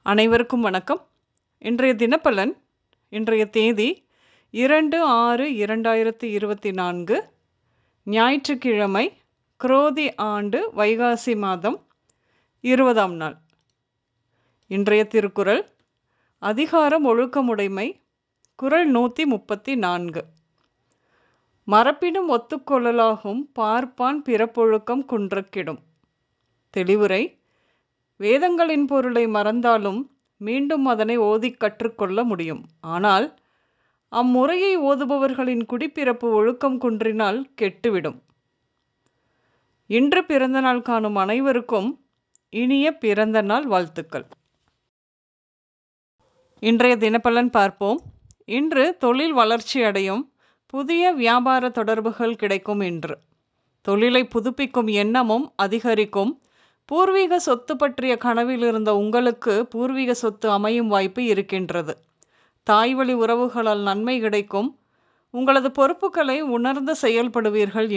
அனைவருக்கும் வணக்கம். இன்றைய தினப்பலன். இன்றைய தேதி 2/6/2024 ஞாயிற்றுக்கிழமை, குரோதி ஆண்டு வைகாசி மாதம் 20ஆம் நாள். இன்றைய திருக்குறள் அதிகாரம் ஒழுக்கமுடைமை, குறள் 134. மரப்பினும் ஒத்துக்கொள்ளலாகும் பார்ப்பான் பிறப்பொழுக்கம் குன்றக்கிடும். தெளிவுரை: வேதங்களின் பொருளை மறந்தாலும் மீண்டும் அதனை ஓதிக் கற்றுக்கொள்ள முடியும். ஆனால் அம்முறையை ஓதுபவர்களின் குடிப்பிறப்பு ஒழுக்கம் குன்றினால் கெட்டுவிடும். இன்று பிறந்தநாள் காணும் அனைவருக்கும் இனிய பிறந்த நாள் வாழ்த்துக்கள். இன்றைய தினப்பலன் பார்ப்போம். இன்று தொழில் வளர்ச்சி அடையும், புதிய வியாபார தொடர்புகள் கிடைக்கும். இன்று தொழிலை புதுப்பிக்கும் எண்ணமும் அதிகரிக்கும். பூர்வீக சொத்து பற்றிய கனவில் இருந்த உங்களுக்கு பூர்வீக சொத்து அமையும் வாய்ப்பு இருக்கின்றது. தாய்வழி உறவுகளால் நன்மை கிடைக்கும். உங்களது பொறுப்புகளை உணர்ந்து செயல்படுவீர்கள்.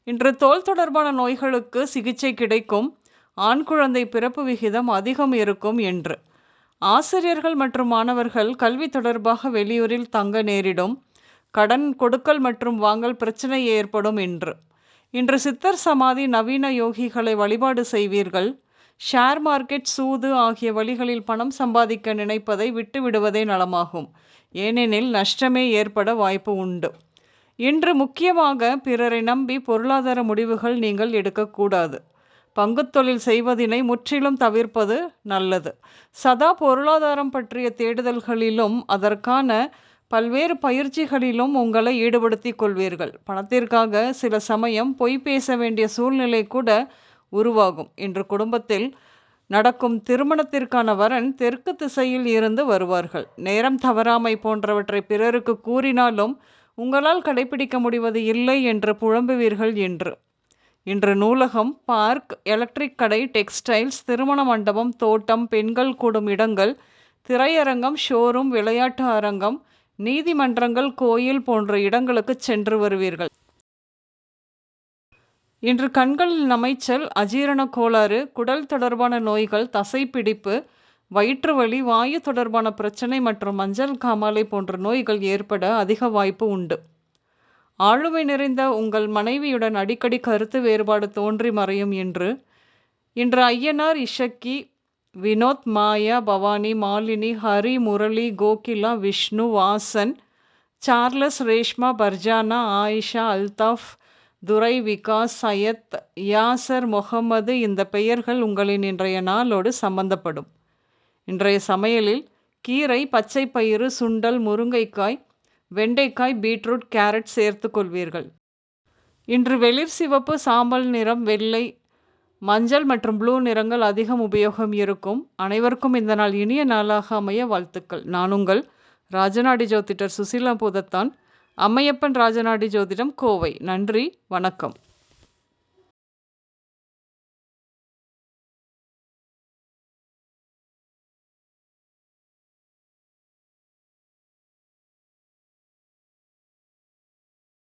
இன்று தோல் தொடர்பான நோய்களுக்கு சிகிச்சை கிடைக்கும். ஆண் குழந்தை பிறப்பு விகிதம் அதிகம் இருக்கும். ஆசிரியர்கள் மற்றும் மாணவர்கள் கல்வி தொடர்பாக வெளியூரில் தங்க நேரிடும். கடன் கொடுக்கல் மற்றும் வாங்கல் பிரச்சனை ஏற்படும். இன்று சித்தர் சமாதி, நவீன யோகிகளை வழிபாடு செய்வீர்கள். ஷேர் மார்க்கெட், சூது ஆகிய வழிகளில் பணம் சம்பாதிக்க நினைப்பதை விட்டுவிடுவதே நலமாகும். ஏனெனில் நஷ்டமே ஏற்பட வாய்ப்பு உண்டு. இன்று முக்கியமாக பிறரை நம்பி பொருளாதார முடிவுகள் நீங்கள் எடுக்கக்கூடாது. பங்குத்தொழில் செய்வதினை முற்றிலும் தவிர்ப்பது நல்லது. சதா பொருளாதாரம் பற்றிய தேடுதல்களிலும் அதற்கான பல்வேறு பயிற்சிகளிலும் உங்களை ஈடுபடுத்திக் கொள்வீர்கள். பணத்திற்காக சில சமயம் பொய் பேச வேண்டிய சூழ்நிலை கூட உருவாகும். இன்று குடும்பத்தில் நடக்கும் திருமணத்திற்கான வரன் தெற்கு திசையில் இருந்து வருவார்கள். நேரம் தவறாமை போன்றவற்றை பிறருக்கு கூறினாலும் உங்களால் கடைபிடிக்க முடிவது இல்லை என்று புலம்புவீர்கள். இன்று நூலகம், பார்க், எலக்ட்ரிக் கடை, டெக்ஸ்டைல்ஸ், திருமண மண்டபம், தோட்டம், பெண்கள் கூடும் இடங்கள், திரையரங்கம், ஷோரூம், விளையாட்டு அரங்கம், நீதிமன்றங்கள், கோயில் போன்ற இடங்களுக்கு சென்று வருவீர்கள். இன்று கண்களில் நமைச்சல், அஜீரண கோளாறு, குடல் தொடர்பான நோய்கள், தசைப்பிடிப்பு, வயிற்று வலி, வாயு தொடர்பான பிரச்சனை மற்றும் மஞ்சள் காமாலை போன்ற நோய்கள் ஏற்பட அதிக வாய்ப்பு உண்டு. ஆளுமை நிறைந்த உங்கள் மனைவியுடன் அடிக்கடி கருத்து வேறுபாடு தோன்றி மறையும். இன்று ஐயனார், இஷக்கி, வினோத், மாயா, பவானி, மாலினி, ஹரி, முரளி, கோகிலா, விஷ்ணு, வாசன், சார்லஸ், ரேஷ்மா, பர்ஜானா, ஆயிஷா, அல்தாஃப், துரை, விகாஸ், சையத், யாசர், முகமது இந்த பெயர்கள் உங்களின் இன்றைய நாளோடு சம்பந்தப்படும். இன்றைய சமையலில் கீரை, பச்சை பயிறு, சுண்டல், முருங்கைக்காய், வெண்டைக்காய், பீட்ரூட், கேரட் சேர்த்து கொள்வீர்கள். இன்று வெளிர் சிவப்பு, சாம்பல் நிறம், வெள்ளை, மஞ்சள் மற்றும் ப்ளூ நிறங்கள் அதிகம் உபயோகம் இருக்கும். அனைவருக்கும் இந்த நாள் இனிய நாளாக அமைய வாழ்த்துக்கள். நான் உங்கள் ராஜநாடி ஜோதிடர் சுசீலா பூதத்தான், அம்மையப்பன் ராஜநாடி ஜோதிடம், கோவை. நன்றி, வணக்கம்.